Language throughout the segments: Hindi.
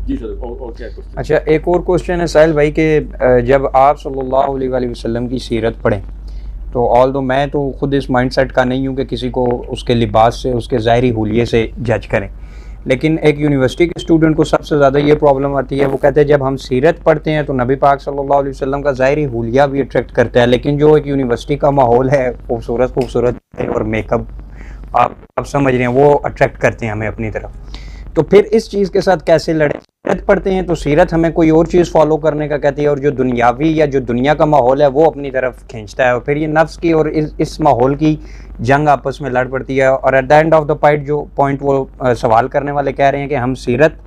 जी सर, और क्या क्वेश्चन? अच्छा, एक और क्वेश्चन है साहिल भाई के जब आप सल्लल्लाहु अलैहि वसल्लम की सीरत पढ़ें तो ऑल दो मैं तो खुद इस माइंडसेट का नहीं हूँ कि किसी को उसके लिबास से उसके ज़ाहरी हुलिये से जज करें, लेकिन एक यूनिवर्सिटी के स्टूडेंट को सबसे ज़्यादा ये प्रॉब्लम आती है। वो कहते हैं जब हम सीरत पढ़ते हैं तो नबी पाक सल्लल्लाहु अलैहि वसल्लम का ज़ाहरी हुलिया भी अट्रैक्ट करता है, लेकिन जो एक यूनिवर्सिटी का माहौल है खूबसूरत खूबसूरत और मेकअप आप समझ रहे हैं वो अट्रैक्ट करते हैं हमें अपनी तरफ। तो फिर इस चीज़ के साथ कैसे लड़ें? सीरत पढ़ते हैं तो सीरत हमें कोई और चीज़ फॉलो करने का कहती है और जो दुनियावी या जो दुनिया का माहौल है वो अपनी तरफ खींचता है, और फिर ये नफ्स की और इस माहौल की जंग आपस में लड़ पड़ती है। और at the end of the point वो सवाल करने वाले कह रहे हैं कि हम सीरत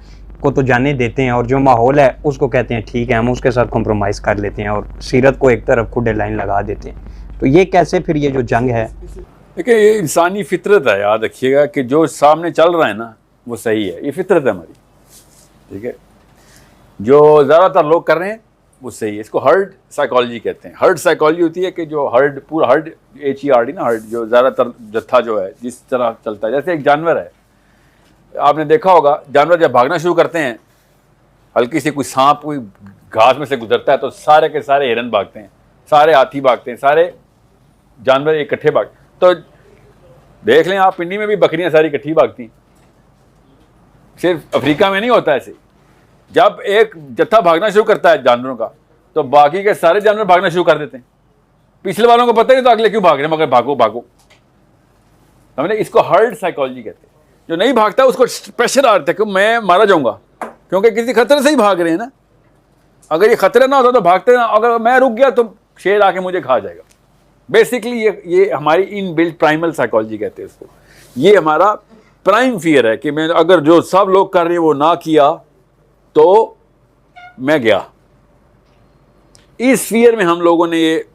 को तो जाने देते हैं और जो माहौल है उसको कहते हैं ठीक है हम उसके साथ कॉम्प्रोमाइज़ कर लेते हैं और सीरत को एक तरफ खुद लाइन लगा देते हैं। तो ये कैसे फिर ये जो जंग है? देखिए, ये इंसानी फितरत है, याद रखिएगा कि जो सामने चल रहा है ना वो सही है, ये फितरत है हमारी, ठीक है। जो ज़्यादातर लोग कर रहे हैं वो सही है, इसको हर्ड साइकोलॉजी कहते हैं। हर्ड साइकोलॉजी होती है कि जो हर्ड, पूरा हर्ड HERD ना, हर्ड, जो ज़्यादातर जत्था जो है जिस तरह चलता है। जैसे एक जानवर है, आपने देखा होगा जानवर जब भागना शुरू करते हैं, हल्की सी कोई सांप कोई घास में से गुजरता है तो सारे के सारे हिरन भागते हैं, सारे हाथी भागते हैं, सारे जानवर इकट्ठे भाग। तो देख लें आप, पिंडी में भी बकरियां सारी इकट्ठी भागती हैं, सिर्फ अफ्रीका में नहीं होता ऐसे। जब एक जत्था भागना शुरू करता है जानवरों का तो बाकी के सारे जानवर भागना शुरू कर देते हैं। पिछले वालों को पता नहीं तो अगले क्यों भाग रहे हैं, मगर भागो भागो। हमने इसको हर्ड साइकोलॉजी कहते हैं। जो नहीं भागता उसको प्रेशर आ रहा है कि मैं मारा जाऊंगा, क्योंकि किसी खतरे से ही भाग रहे हैं ना। अगर ये खतरा ना होता तो भागते ना, अगर मैं रुक गया तो शेर आके मुझे खा जाएगा। बेसिकली ये हमारी इन बिल्ट प्राइमल साइकोलॉजी कहते हैं इसको। ये हमारा प्राइम फियर है कि मैं अगर जो सब लोग कर रहे हैं वो ना किया तो मैं गया। इस फियर में हम लोगों ने ये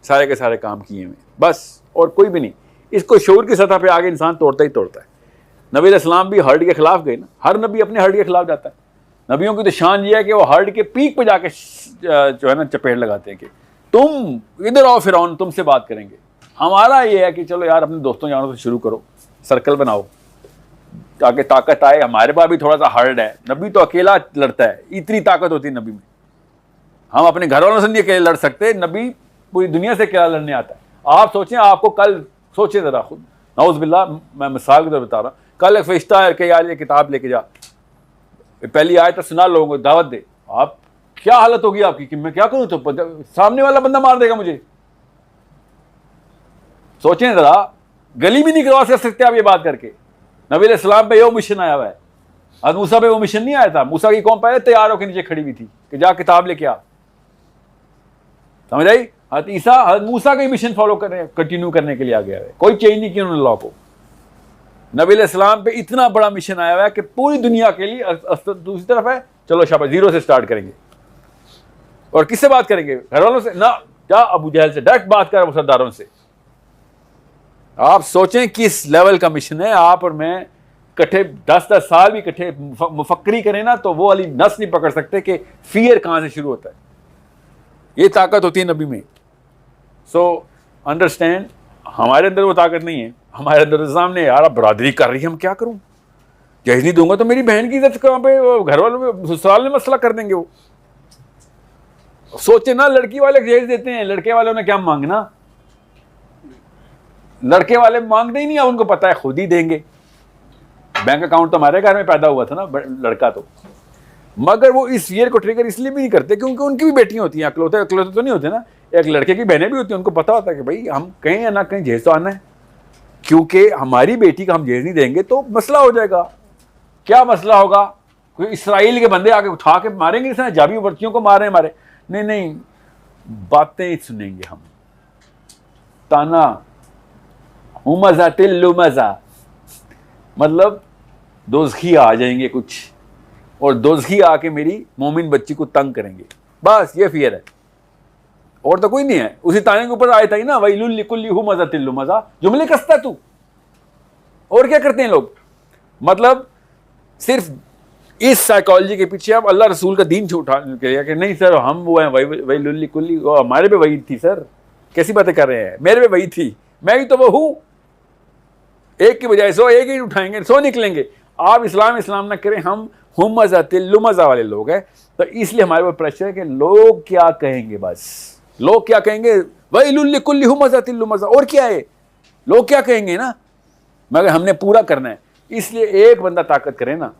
सारे के सारे काम किए हैं बस, और कोई भी नहीं। इसको शऊर की सतह पे आगे इंसान तोड़ता ही तोड़ता है। नबी अलैहिस्सलाम भी हर्ड के खिलाफ गए ना, हर नबी अपने हर्ड के खिलाफ जाता है। नबियों की तो शान ये है कि वो हर्ड के पीक पे जाके जो है ना चपेट लगाते हैं कि तुम इधर आओ फिरौन, तुमसे बात करेंगे। हमारा ये है कि चलो यार अपने दोस्तों यारों से शुरू करो, सर्कल बनाओ ताकि ताकत आए। हमारे पास भी थोड़ा सा हर्ड है, नबी तो अकेला लड़ता है, इतनी ताकत होती है नबी में। हम अपने घर वालों से नहीं अकेले लड़ सकते, नबी पूरी दुनिया से अकेला लड़ने आता है। आप सोचें, आपको कल सोचे ज़रा खुद, नाउज़ बिल्लाह, मैं मिसाल के तौर बता रहा हूँ, कल एक फरिश्ता है कि यार ये किताब लेके जा, पहली आयत तो सुना, लोगों को दावत दे। आप क्या हालत होगी आपकी कि मैं क्या करूं, तो सामने वाला बंदा मार देगा मुझे। सोचें जरा, गली भी नहीं क्रॉस कर सकते आप ये बात करके। नबी अलैहिस्सलाम पे वो मिशन आया हुआ है, हज़रत मूसा पे वो मिशन नहीं आया था। मूसा की कौम पहले तैयार होकर नीचे खड़ी हुई थी कि जा किताब लेके आ, समझ आई। हज़रत ईसा हज़रत मूसा का ही मिशन फॉलो करने, कंटिन्यू करने के लिए आ गया है, कोई चेंज नहीं किया उन्होंने लॉ को। नबी अलैहिस्सलाम पे इतना बड़ा मिशन आया हुआ है कि पूरी दुनिया के लिए। दूसरी तरफ है, चलो शाबाश, जीरो से स्टार्ट करेंगे। और किससे बात करेंगे? घर वालों से ना, क्या अबू जहल से डायरेक्ट बात कर, सरदारों से। आप सोचें किस लेवल का मिशन है। आप और मैं इकट्ठे 10-10 साल भी इकट्ठे मुफक्करी करें ना तो वो वाली नस नहीं पकड़ सकते कि फियर कहां से शुरू होता है। ये ताकत होती है नबी में। सो अंडरस्टैंड, हमारे अंदर वो ताकत नहीं है। हमारे अंदर सामने यार अब बरादरी कर रही है, हम क्या करूं, जहेज नहीं दूंगा तो मेरी बहन की इज्जत कहां पे, घर वालों में ससुराल में मसला कर देंगे वो। सोचे ना, लड़की वाले जहेज देते हैं, लड़के वालों ने क्या मांगना, लड़के वाले मांगते ही नहीं है, उनको पता है खुद ही देंगे। बैंक अकाउंट तो हमारे घर में पैदा हुआ था ना लड़का तो, मगर वो इस फियर को ट्रिगर इसलिए भी नहीं करते क्योंकि उनकी भी बेटियां होती हैं। अकलौते तो नहीं होते ना, एक लड़के की बहनें भी होती हैं, उनको पता होता है कि भाई हम कहीं या ना कहीं जहेज तो आना है, क्योंकि हमारी बेटी का हम जहेज नहीं देंगे तो मसला हो जाएगा। क्या मसला होगा? कोई इसराइल के बंदे आके उठा के मारेंगे, इसने जाबी बच्चियों को मारे मारे, नहीं नहीं, बातें सुनेंगे हम, ताना मजा तिल्लु मजा, मतलब दोज़खी आ जाएंगे कुछ, और दोज़खी आके मेरी मोमिन बच्ची को तंग करेंगे। बस ये फियर है, और तो कोई नहीं है। उसी ताने के ऊपर आयत आई ना, वैलुल लिकुल्ली हुमज़ा तिल्लु मज़ा, जुमले कसता तू। और क्या करते हैं लोग, मतलब सिर्फ इस साइकोलॉजी के पीछे आप अल्लाह रसूल का दीन उठा कि नहीं सर हम वो हैं, वैलुल लिकुल्ली, हमारे पे वही थी सर, कैसी बातें कर रहे हैं, मेरे पे वही थी, मैं भी तो वो हूँ। एक की बजाय 100, एक ही उठाएंगे, 100 निकलेंगे। आप इस्लाम ना करें, हम हुमज़तिल लुमज़ा वाले लोग हैं। तो इसलिए हमारे ऊपर प्रेशर है कि लोग क्या कहेंगे, बस लोग क्या कहेंगे, वैलुल लिकुल्लि हुमज़तिल लुमज़ा, और क्या है, लोग क्या कहेंगे ना, मगर हमने पूरा करना है। इसलिए एक बंदा ताकत करे ना।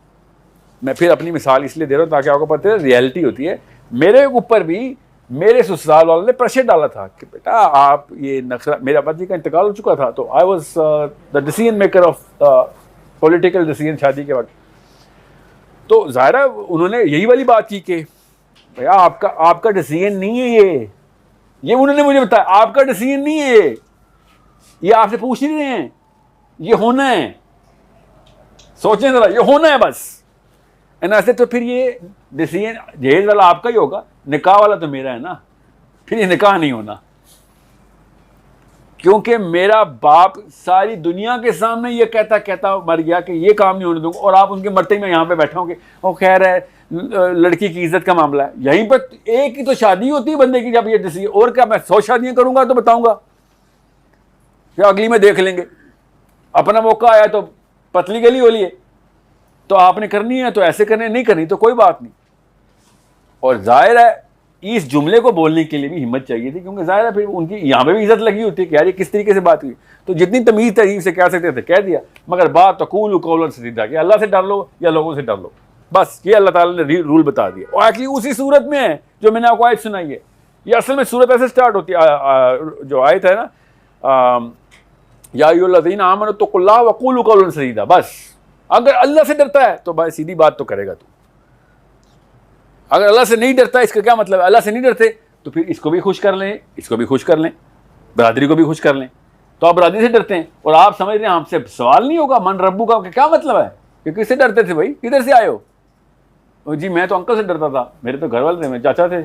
मैं फिर अपनी मिसाल इसलिए दे रहा हूँ ताकि आपको पता है रियलिटी होती है। मेरे ऊपर भी मेरे ससुराल वालों ने प्रेशर डाला था कि बेटा आप ये नखरा, मेरा पति का इंतकाल हो चुका था, तो I was the decision maker of political decision शादी के वक्त। तो ज़ाहिर उन्होंने यही वाली बात की कि भैया आपका डिसीजन नहीं है, ये उन्होंने मुझे बताया, आपका डिसीजन नहीं है ये आपसे पूछ नहीं रहे हैं, ये होना है, सोचें जरा, ये होना है बस। एंड ऐसे तो फिर ये डिसीजन जहेज वाला आपका ही होगा, निकाह वाला तो मेरा है ना, फिर ये निकाह नहीं होना, क्योंकि मेरा बाप सारी दुनिया के सामने ये कहता मर गया कि ये काम नहीं होने दूंगा, और आप उनके मरते ही मैं यहाँ पे बैठा हूँ कि वो खैर है लड़की की इज्जत का मामला है। यहीं पर एक ही तो शादी होती है बंदे की, जब ये डिसीजन, और क्या मैं 100 शादियां करूंगा तो बताऊंगा, फिर अगली में देख लेंगे, अपना मौका आया तो पतली गली हो लिए, तो आपने करनी है तो ऐसे करने, नहीं करनी तो कोई बात नहीं। और जाहिर है इस जुमले को बोलने के लिए भी हिम्मत चाहिए थी, क्योंकि जाहिर है फिर उनकी यहाँ पे भी इज्जत लगी होती है कि यार ये किस तरीके से बात हुई, तो जितनी तमीज़ तरीफ से कह सकते थे कह दिया, मगर बात तो कूल कौलन सदीदा कि अल्लाह से डर लो या लोगों से डर लो, बस ये अल्लाह ताला ने रूल बता दिया। और एक्चुअली उसी सूरत में है जो मैंने आपको आयत सुनाई है। ये असल में सूरत ऐसे स्टार्ट होती है, जो आयत है ना, या अय्युहल्लज़ीना आमनू इत्तक़ुल्लाह वक़ूलू क़ौलन सदीदा, बस अगर अल्लाह से डरता है तो भाई सीधी बात तो करेगा तू। अगर अल्लाह से नहीं डरता, इसका क्या मतलब है, अल्लाह से नहीं डरते तो फिर इसको भी खुश कर लें, इसको भी खुश कर लें, बरादरी को भी खुश कर लें। तो आप बरादरी से डरते हैं और आप समझ रहे हैं आपसे सवाल नहीं होगा मन रब्बू का, क्या मतलब है कि किससे डरते थे भाई, किधर से आए हो? जी मैं तो अंकल से डरता था, मेरे तो घर वाले थे, मेरे चाचा थे,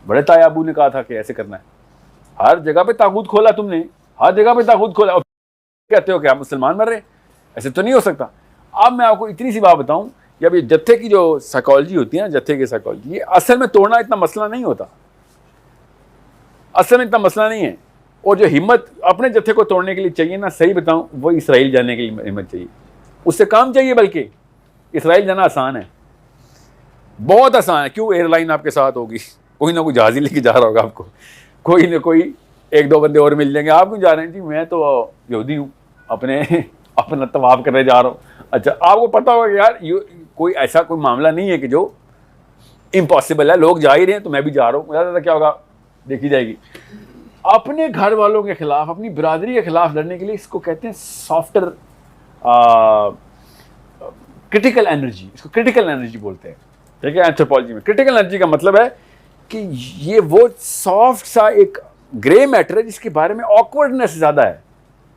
बड़े ताया अबू ने कहा था कि ऐसे करना है। हर जगह पे ताकूत खोला तुमने, हर जगह पे ताकूत खोला, और कहते हो कि आप मुसलमान मर रहे, ऐसे तो नहीं हो सकता। अब मैं आपको इतनी सी बात बताऊं, जब ये जत्थे की जो साइकोलॉजी होती है ना, जत्थे की साइकोलॉजी, ये असल में तोड़ना इतना मसला नहीं होता, असल में इतना मसला नहीं है। और जो हिम्मत अपने जत्थे को तोड़ने के लिए चाहिए ना, सही बताऊं, वो इसराइल जाने के लिए हिम्मत चाहिए, उससे काम चाहिए। बल्कि इसराइल जाना आसान है, बहुत आसान है। क्यों? एयरलाइन आपके साथ होगी, कोई ना कोई जहाज़ ही लेके जा रहा होगा आपको, कोई ना कोई एक दो बंदे और मिल जाएंगे। आप क्यों जा रहे हैं? जी मैं तो यहूदी हूँ, अपना तवाफ करने जा रहा हूँ। अच्छा, आपको पता होगा कि यार कोई ऐसा कोई मामला नहीं है कि जो इम्पॉसिबल है, लोग जा ही रहे हैं तो मैं भी जा रहा हूँ, ज़्यादा क्या होगा देखी जाएगी। अपने घर वालों के खिलाफ, अपनी बिरादरी के खिलाफ लड़ने के लिए इसको कहते हैं सॉफ्टर क्रिटिकल एनर्जी, इसको क्रिटिकल एनर्जी बोलते हैं, ठीक है। एंथ्रोपोलॉजी में क्रिटिकल एनर्जी का मतलब है कि ये वो सॉफ्ट सा एक ग्रे मैटर है जिसके बारे में ऑकवर्डनेस ज़्यादा है,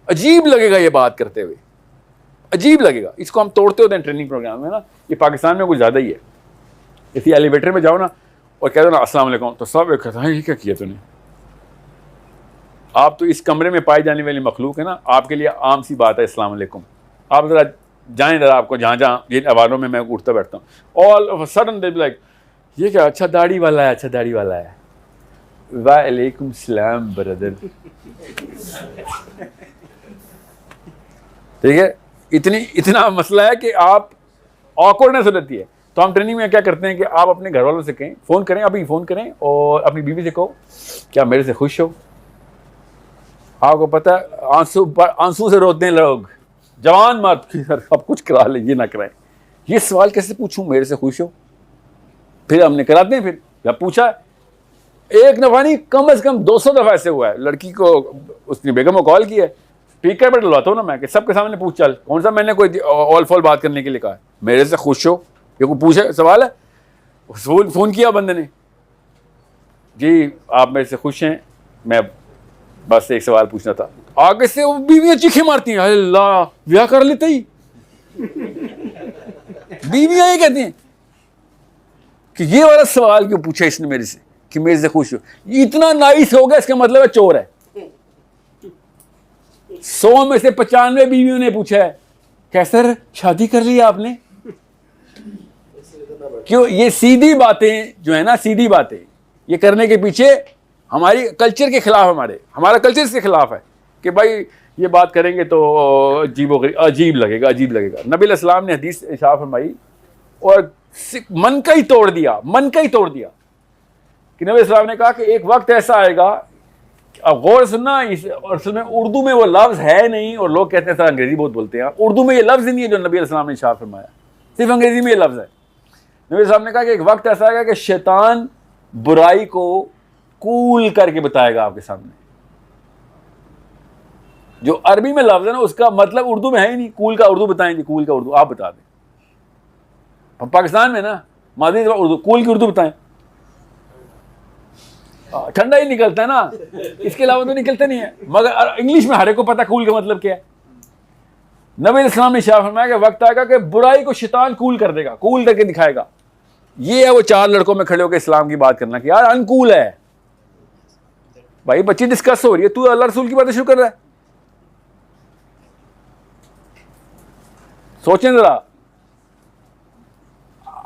अजीब लगेगा ये बात करते हुए, अजीब लगेगा। इसको हम तोड़ते होते हैं ट्रेनिंग प्रोग्राम में ना, ये पाकिस्तान में कुछ ज़्यादा ही है। इसी एलिवेटर में जाओ ना और कह दो ना अस्सलाम वालेकुम, तो सब एक कहता है ये क्या किया तूने, आप तो इस कमरे में पाई जाने वाली मखलूक है ना, आपके लिए आम सी बात है अस्सलाम वालेकुम। आप ज़रा जाएँ ज़रा, आपको जहाँ जहाँ जिन आवाज़ों में मैं उठता बैठता हूँ, all of a sudden they be like ये क्या, अच्छा दाढ़ी वाला है, अच्छा दाढ़ी वाला है, वालेकुम सलाम ब्रदर, ठीक है। इतना मसला है कि आप ऑकवर्डनेस हो जाती है। तो हम ट्रेनिंग में क्या करते हैं कि आप अपने घर वालों से कहें, फ़ोन करें, अभी फ़ोन करें और अपनी बीवी से कहो क्या मेरे से खुश हो। आपको पता है आंसू से रोते हैं लोग, जवान मर्द की सर सब कुछ करा ले, ये ना कराएं, ये सवाल कैसे पूछूं मेरे से खुश हो। फिर हमने कराते हैं, फिर जब पूछा एक दफ़ा नहीं कम से कम 200 दफ़ा ऐसे हुआ है। लड़की को उसने बेगम को कॉल किया, स्पीकर पर डलवाता हूँ ना मैं कि सबके सामने पूछ चल, कौन सा मैंने कोई ऑल फॉल बात करने के लिए कहा, मेरे से खुश हो, ये कोई पूछे सवाल है। फ़ोन किया बंदे ने, जी आप मेरे से खुश हैं, मैं बस एक सवाल पूछना था। आगे से वो बीवियाँ चीखें मारती हैं, अल्लाह ब्याह कर लेते ही बीवियाँ ये कहती हैं कि ये वाला सवाल क्यों पूछा इसने मेरे से कि मेरे से खुश हो। इतना नाइस हो गया, इसका मतलब है चोर है। 100 में से 95 बीवियों ने पूछा है कैसर शादी कर ली आपने, क्यों? ये सीधी बातें जो है ना, सीधी बातें ये करने के पीछे हमारी कल्चर के खिलाफ, हमारा कल्चर इसके खिलाफ है कि भाई ये बात करेंगे तो अजीब लगेगा, अजीब लगेगा। नबी अलैहिस्सलाम ने हदीस इरशाद फरमाई और मन का ही तोड़ दिया, मन का ही तोड़ दिया कि नबी इस्लाम ने कहा कि एक वक्त ऐसा आएगा, अब गौर सुनना, इस और सुनना, उर्दू में वो लफ्ज़ है नहीं, और लोग कहते हैं सर अंग्रेजी बहुत बोलते हैं। उर्दू में ये लफ्ज़ ही नहीं है जो नबी इस्लाम ने इरशाद फरमाया, सिर्फ अंग्रेजी में ये लफ्ज़ है। नबी इस्लाम ने कहा कि एक वक्त ऐसा आएगा कि शैतान बुराई को कूल करके बताएगा आपके सामने। जो अरबी में लफ्ज़ है ना, उसका मतलब उर्दू में है ही नहीं। कूल का उर्दू बताएंगे, कूल का उर्दू आप बता दें। हम पाकिस्तान में ना मादी उर्दू, कूल की उर्दू बताएं, ठंडा ही निकलता है ना, इसके अलावा तो निकलता नहीं है। मगर इंग्लिश में हर एक को पता कूल का मतलब क्या है। नबी इस्लाम ने शाह फरमाया कि वक्त आएगा कि बुराई को शैतान कूल कर देगा, कूल करके दिखाएगा। ये है वो 4 लड़कों में खड़े होकर इस्लाम की बात करना कि यार अनकूल है। भाई बच्ची डिस्कस हो रही है, तू अल्लाह रसूल की बातें शुरू कर रहा है। सोचें जरा,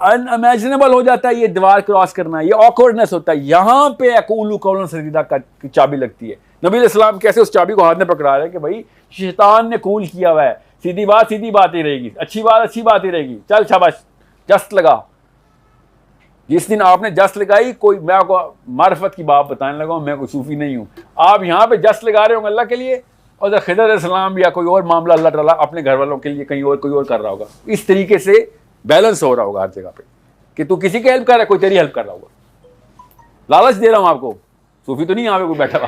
अनइमेजिनेबल हो जाता है ये दीवार क्रॉस करना, ये ऑकवर्डनेस होता है। यहां पे अकूलु कौलन सदीदा की चाबी लगती है। नबी इस्लाम कैसे उस चाबी को हाथ में पकड़ा रहे हैं कि भाई शैतान ने कूल किया हुआ है, सीधी बात ही रहेगी, अच्छी बात ही रहेगी, चल शाबाश जस्ट लगा। जिस दिन आपने जस्ट लगाई, कोई मैं आपको मार्फत की बात बताने लगा, मैं कोई सूफी नहीं हूं। आप यहाँ पे जस्ट लगा रहे होंगे अल्लाह के लिए, और खिदर अलैहिस्सलाम या कोई और मामला अल्लाह ताला अपने घर वालों के लिए कहीं और कोई और कर रहा होगा। इस तरीके से बैलेंस हो रहा होगा हर जगह पे कि तू किसी की हेल्प कर रहा है, कोई तेरी हेल्प कर रहा होगा। लालच दे रहा हूं आपको, सूफी तो नहीं यहाँ पे कोई बैठा हुआ,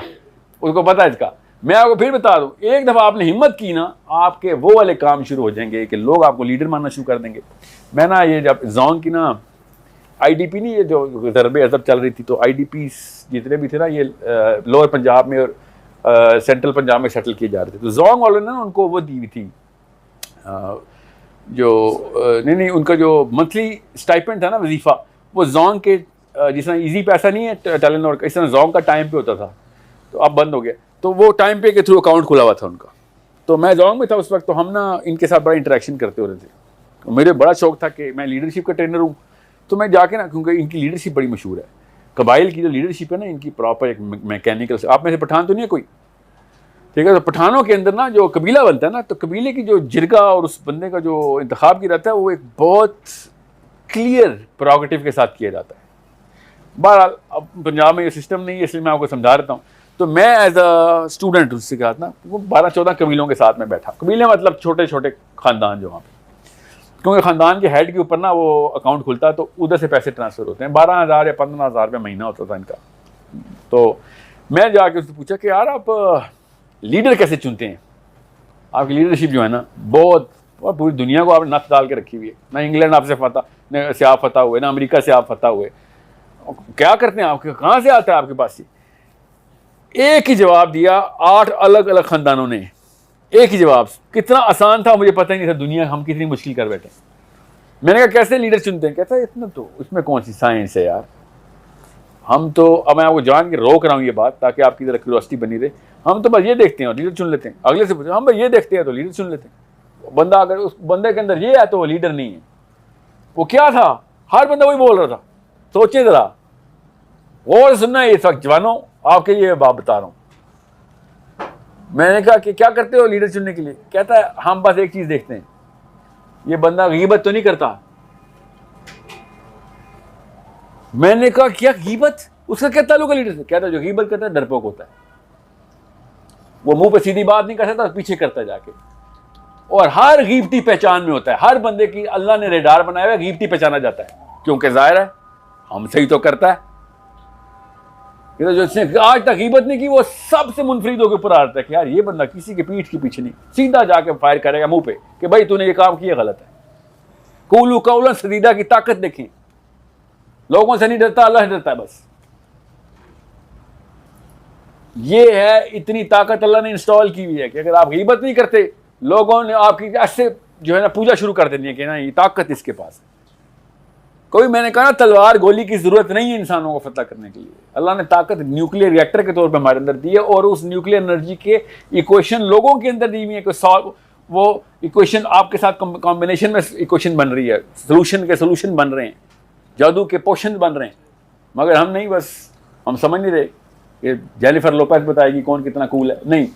उसको पता है इसका। मैं आपको फिर बता दूं, एक दफ़ा आपने हिम्मत की ना, आपके वो वाले काम शुरू हो जाएंगे कि लोग आपको लीडर मानना शुरू कर देंगे। मैं ना ये जब जोंग की ना IDP नहीं, ये जो ज़रबे अज़ब चल रही थी, तो IDP जितने भी थे ना, ये लोअर पंजाब में और सेंट्रल पंजाब में सेटल किए जा रहे थे। तो जोंग वालों ने ना उनको वो दी हुई थी, नहीं उनका जो मंथली स्टाइपेंड था ना, वजीफ़ा, वो जोंग के जिस तरह ईजी पैसा नहीं है टेलीनॉर का, इस तरह जोंग का टाइम पे होता था। तो अब बंद हो गया, तो वो टाइम पे के थ्रू अकाउंट खुला हुआ था उनका। तो मैं जोंग में था उस वक्त, तो हम ना इनके साथ बड़ा इंटरेक्शन करते हो रहे थे। मेरे बड़ा शौक था कि मैं लीडरशिप का ट्रेनर हूँ, तो मैं जाके ना, क्योंकि इनकी लीडरशिप बड़ी मशहूर है, कबाइल की जो लीडरशिप है ना इनकी, प्रॉपर एक मैकेनिकल से। आप में से पठान तो नहीं है कोई, ठीक है? तो पठानों के अंदर ना जो कबीला बनता है ना, तो कबीले की जो जिरगा और उस बंदे का जो इंतखाब किया जाता है, वो एक बहुत क्लियर प्रोगेटिव के साथ किया जाता है। बहरहाल अब पंजाब में ये सिस्टम नहीं है, इसलिए मैं आपको समझा रहता हूँ। तो मैं एज अ स्टूडेंट उससे कहा था, वो 12-14 कबीलों के साथ में बैठा। कबीले मतलब छोटे छोटे ख़ानदान जो वहाँ पे, क्योंकि ख़ानदान के हेड के ऊपर ना वो अकाउंट खुलता है, तो उधर से पैसे ट्रांसफ़र होते हैं। 12,000 या 15,000 रुपये महीना होता था इनका। तो मैं जाके उससे पूछा कि यार आप लीडर कैसे चुनते हैं? आपकी लीडरशिप जो है ना, बहुत पूरी दुनिया को आपने नथ डाल के रखी हुई है। ना इंग्लैंड आपसे से आप फतह हुए, ना अमेरिका से आप फतह हुए। क्या करते हैं आपके, कहाँ से आता है आपके पास? एक ही जवाब दिया 8 अलग अलग ख़ानदानों ने, एक ही जवाब। कितना आसान था मुझे पता ही नहीं था, दुनिया हम कितनी मुश्किल कर बैठे। मैंने कहा कैसे लीडर चुनते हैं? कहता है इतना तो इसमें कौन सी साइंस है यार, हम तो, अब मैं आपको जान के रोक रहा हूँ ये बात ताकि आपकी तरह क्यूरियोसिटी बनी रहे। हम तो बस ये देखते हैं और लीडर चुन लेते हैं। अगले से पूछो, हम बस ये देखते हैं तो लीडर चुन लेते हैं। बंदा अगर उस बंदे के अंदर ये है तो वो लीडर नहीं है। वो क्या था, हर बंदा वही बोल रहा था। सोचिए जरा, और सुनना है इस वक्त जवानों, आपके लिए बात बता रहा हूँ। मैंने कहा कि क्या करते हो लीडर चुनने के लिए? कहता है हम बस एक चीज देखते हैं, ये बंदा गीबत तो नहीं करता। मैंने कहा क्या गीबत, उसका क्या ताल्लुक है लीडर से? कहता है जो गीबत करता है डरपोक होता है, वो मुंह पे सीधी बात नहीं कर सकता, पीछे करता है जाके। और हर गीबती पहचान में होता है, हर बंदे की अल्लाह ने रेडार बनाया हुआ, गीबती पहचाना जाता है, क्योंकि जाहिर है हम सही तो करता है। तो जो इसने आज तक गीबत नहीं की, वो सबसे मुनफरिद होकर ऊपर आ जाता है कि यार ये बंदा किसी के पीठ के पीछे नहीं, सीधा जाके फायर करेगा मुंह पे कि भाई तूने ये काम किया गलत है। कूलू कौलन सदीदा की ताकत देखें, लोगों से नहीं डरता, अल्लाह से डरता है बस। ये है, इतनी ताकत अल्लाह ने इंस्टॉल की हुई है कि अगर आप गीबत नहीं करते, लोगों ने आपकी ऐसे जो है ना पूजा शुरू कर देनी है कि ना ये ताकत इसके पास है। कोई, मैंने कहा ना, तलवार गोली की जरूरत नहीं है इंसानों को फतह करने के लिए। अल्लाह ने ताकत न्यूक्लियर रिएक्टर के तौर पर हमारे अंदर दी है, और उस न्यूक्लियर एनर्जी के इक्वेशन लोगों के अंदर दी हुई है कि सॉल्व, वो इक्वेशन आपके साथ कॉम्बिनेशन में इक्वेशन बन रही है, सोल्यूशन के सोल्यूशन बन रहे हैं, जादू के पोशन बन रहे हैं। मगर हम नहीं, बस हम समझ नहीं रहे कि जेनिफर लोपेज बताएगी कौन कितना कूल है। नहीं,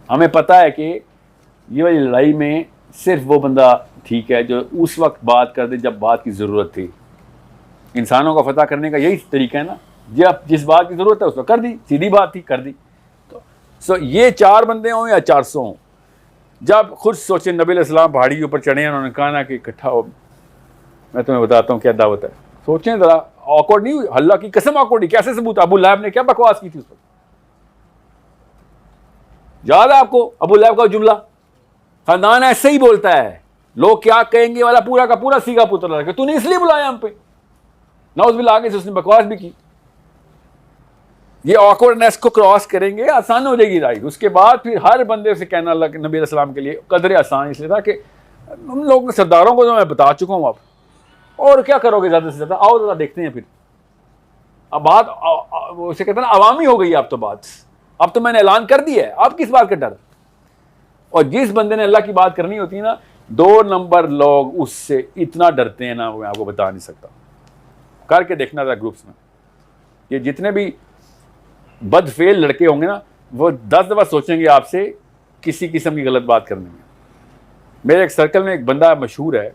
हमें पता है कि ये वाली लड़ाई में सिर्फ वो बंदा ठीक है जो उस वक्त बात कर दे जब बात की ज़रूरत थी। इंसानों को फतह करने का यही तरीका है ना, जब जिस बात की ज़रूरत है उसको कर दी, सीधी बात थी, कर दी। तो सो ये 4 बंदे हों या 400 हों, जब खुद सोचे नबी अलैहिस्सलाम पहाड़ी के ऊपर चढ़े, उन्होंने कहा ना कि इकट्ठा हो, मैं तुम्हें बताता हूँ क्या दावत है। सोचें ज़रा, ऑकवर्ड नहीं हुई, अल्लाह की कसम ऑकवर्ड, कैसे सबूत? अबू लहब ने क्या बकवास की थी उस पर, याद है आपको अबू लहब का जुमला? खानदान ऐसे ही बोलता है, लोग क्या कहेंगे वाला पूरा का पूरा सीगा पुतला रखे, तूने इसलिए बुलाया हम पे, नाउज़ुबिल्लाह, आगे से उसने बकवास भी की। ये ऑकवर्डनेस को क्रॉस करेंगे, आसान हो जाएगी राइट। उसके बाद फिर हर बंदे से कहना अल्लाह के नबी अलैहिस्सलाम के लिए कदर आसान इसलिए था कि उन लोगों सरदारों को तो मैं बता चुका हूँ, आप और क्या करोगे ज़्यादा से ज़्यादा, आओ ज़रा देखते हैं। फिर अब बात उसे कहते हैं ना अवामी हो गई, अब तो बात, अब तो मैंने ऐलान कर दिया है, आप किस बात का डर? और जिस बंदे ने अल्लाह की बात करनी होती है ना, 2 नंबर लोग उससे इतना डरते हैं ना, मैं आपको बता नहीं सकता। करके देखना था ग्रुप्स में, ये जितने भी बदफेल लड़के होंगे ना, वो 10 दफ़ा सोचेंगे आपसे किसी किस्म की गलत बात करने में। मेरे एक सर्कल में एक बंदा मशहूर है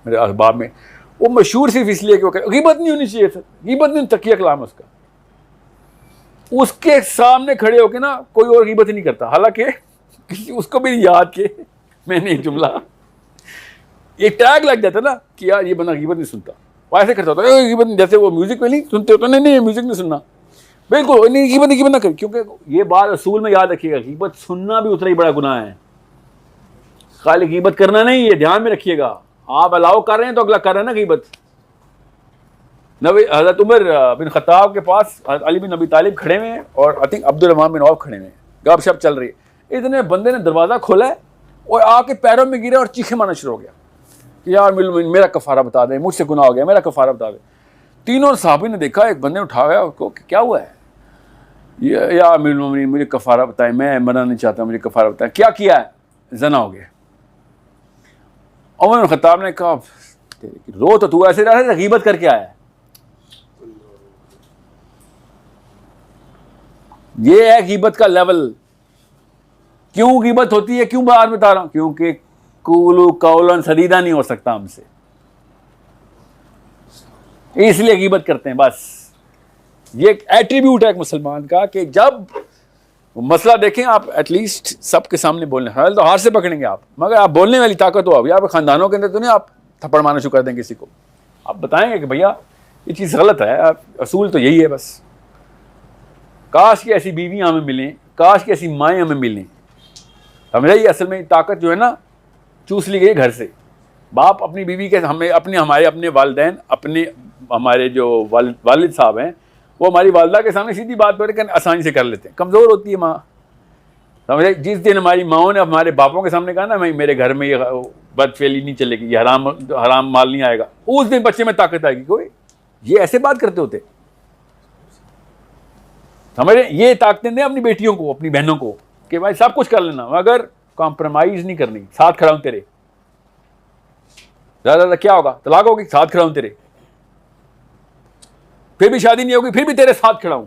मेरे अहबाब में, वो मशहूर सिर्फ इसलिए कि वो गीबत नहीं होनी चाहिए, गीबत नहीं, तकिया कलाम उसका, उसके सामने खड़े होके ना कोई और गीबत ही नहीं करता, हालांकि उसको भी याद के मैंने एक जुमला, ये टैग लग जाता ना कि यार ये बंदा गीबत नहीं सुनता, वो ऐसे करता होता है गीबत, जैसे वो म्यूजिक में नहीं सुनते होते, नहीं म्यूजिक नहीं सुनना, बिल्कुल नहीं, गीबत ना कर, क्योंकि ये बात असूल में याद रखिएगा, गीबत सुनना भी उतना ही बड़ा गुनाह है, खाली गीबत करना नहीं, ये ध्यान में रखिएगा। आप अलाउ कर रहे हैं तो अगला कर रहे हैं ना गीबत। नबी हज़रत उमर बिन खत्ताब के पास अली बिन अबी तालिब खड़े हुए हैं और I think Abdul Rahman bin Auf खड़े हुए हैं, गपशप चल रही है, इतने बंदे ने दरवाज़ा खोला है और आके पैरों में गिरे और चीखे मारना शुरू हो गया कि यार मेरा कफ़ारा बता दे, मुझसे गुनाह हो गया, मेरा कफ़ारा बता दे। तीनों सहाबी ने देखा, एक बंदे उठा गया उसको, क्या हुआ है? या अमीरुल मोमिनीन मुझे कफ़ारा बताएं, मैं मरना नहीं चाहता, मुझे कफ़ारा बताएं। क्या किया है? ज़ना हो गया। उमर बिन खत्ताब ने कहा रो तो तू ऐसे रहा है, गीबत करके आया है। ये है गीबत का लेवल। क्यों गीबत होती है, क्यों बाहर बता रहा हूं? क्योंकि कूलू कौलन सदीदा नहीं हो सकता हमसे, इसलिए गीबत करते हैं। बस ये एक एट्रीब्यूट है एक मुसलमान का कि जब मसला देखें आप एटलीस्ट सबके सामने बोलने, हाल तो हार से पकड़ेंगे आप, मगर आप बोलने वाली ताकत हो। अभी आप खानदानों के अंदर तो नहीं आप थप्पड़ मारना शुरू कर दें किसी को, आप बताएंगे कि भैया ये चीज़ गलत है, असूल तो यही है। बस काश की ऐसी बीवियाँ हमें मिलें, काश की ऐसी माएँ हमें मिलें। समझे, ये असल में ताकत जो है ना चूस ली गई घर से। बाप अपनी बीवी के हमें अपने वालिदैन, हमारे जो वालिद साहब हैं, वो हमारी वालदा के सामने सीधी बात पर आसानी से कर लेते हैं। कमज़ोर होती है माँ, समझे। जिस दिन हमारी माओं ने हमारे बापों के सामने कहा ना मेरे घर में ये बदफेली नहीं चलेगी, ये हराम माल नहीं आएगा, उस दिन बच्चे में ताकत आएगी। कोई ये ऐसे बात करते होते, समझे। ये ताकतें दें अपनी बेटियों को, अपनी बहनों को कि भाई सब कुछ कर लेना मगर कॉम्प्रोमाइज़ नहीं करनी, साथ खड़ा हूँ तेरे। ज़्यादा क्या होगा, तलाक होगी, साथ खड़ा हूँ तेरे, फिर भी शादी नहीं होगी, फिर भी तेरे साथ खड़ा हूं।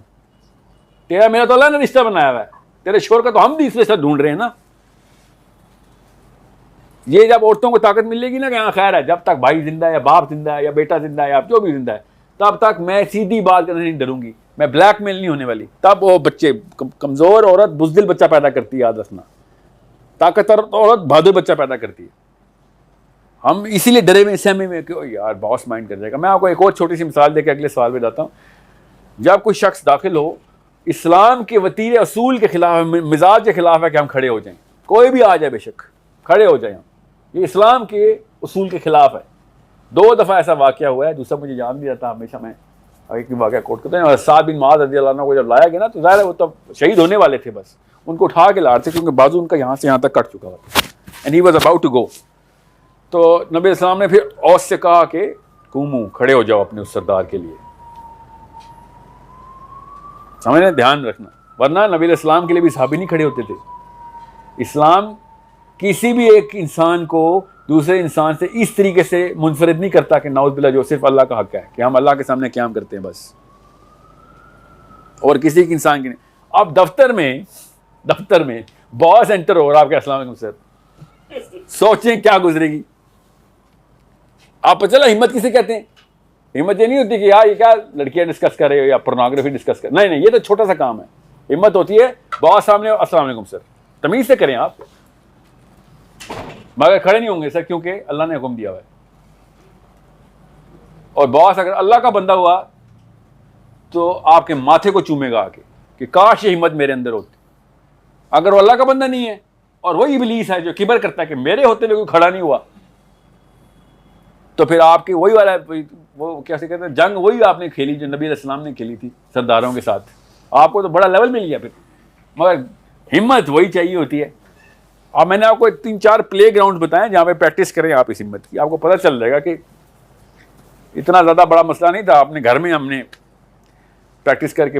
तेरा मेरा तो अल्लाह ने रिश्ता बनाया हुआ है, तेरे शोर का तो हम भी इस रिश्ता ढूंढ रहे हैं ना। ये जब औरतों को ताकत मिलेगी ना कि हाँ खैर है, जब तक भाई जिंदा है या बाप जिंदा है या बेटा जिंदा है या जो भी जिंदा है, तब तक मैं सीधी बात करने नहीं डरूंगी, मैं ब्लैकमेल नहीं होने वाली। तब वो बच्चे, कमज़ोर औरत बुज़दिल बच्चा पैदा करती है, याद रखना। ताकतवर औरत बहादुर बच्चा पैदा करती है। हम इसीलिए डरे में, सहमे में कि यार बॉस माइंड कर जाएगा। मैं आपको एक और छोटी सी मिसाल देकर अगले सवाल में जाता हूँ। जब कोई शख्स दाखिल हो, इस्लाम के वतीरे असूल के खिलाफ, मिजाज के खिलाफ है कि हम खड़े हो जाएं, कोई भी आ जाए बेशक खड़े हो जाएं हम, ये इस्लाम के उसूल के खिलाफ है। 2 दफ़ा ऐसा वाक़या हुआ है, दूसरा मुझे याद नहीं रहता, हमेशा मैं एक वाक़या कोट करते हैं। साद बिन मुआज़ रज़ियल्लाहु अन्हु को जब लाया गया ना, तो ज़ाहिर है वो तब शहीद होने वाले थे, बस उनको उठा के ला रहे थे क्योंकि बाजू उनका यहाँ से यहाँ तक कट चुका था, and he was about to go. तो नबी इस्लाम ने फिर औस से कहा कि कुमू, खड़े हो जाओ अपने उस सरदार के लिए। समझने, ध्यान रखना, वरना नबी इस्लाम के लिए भी सहाबी नहीं खड़े होते थे। इस्लाम किसी भी एक इंसान को दूसरे इंसान से इस तरीके से मुनफरिद नहीं करता कि नाउज़ुबिल्लाह जो सिर्फ अल्लाह का हक है कि हम अल्लाह के सामने क़याम करते हैं बस, और किसी के इंसान की नहीं। अब दफ्तर में बॉस एंटर हो रहा है आपके, अस्सलाम वालेकुम सर, सोचें क्या गुजरेगी। आप चला हिम्मत किसे कहते हैं? हिम्मत ये नहीं होती कि यार ये क्या लड़कियां डिस्कस कर रहे हो या पोर्नोग्राफी डिस्कस कर, नहीं नहीं, ये तो छोटा सा काम है। हिम्मत होती है बॉस सामने, अस्सलाम वालेकुम सर, तमीज से करें आप, मगर खड़े नहीं होंगे सर क्योंकि अल्लाह ने हुक्म दिया हुआ है। और बॉस अगर अल्लाह का बंदा हुआ तो आपके माथे को चूमेगा आके कि काश ये हिम्मत मेरे अंदर होती। अगर वो अल्लाह का बंदा नहीं है और वही इब्लीस है जो किबर करता है कि मेरे होते हुए कोई खड़ा नहीं हुआ, तो फिर आपकी वही वाला वो कैसे कहते हैं जंग वही आपने खेली जो नबी अलैहिस्सलाम ने खेली थी सरदारों के साथ। आपको तो बड़ा लेवल मिल गया फिर, मगर हिम्मत वही चाहिए होती है। अब मैंने आपको 3-4 प्ले ग्राउंड बताएं जहाँ पे प्रैक्टिस करें आप इस हिम्मत की, आपको पता चल जाएगा कि इतना ज़्यादा बड़ा मसला नहीं था। अपने घर में हमने प्रैक्टिस करके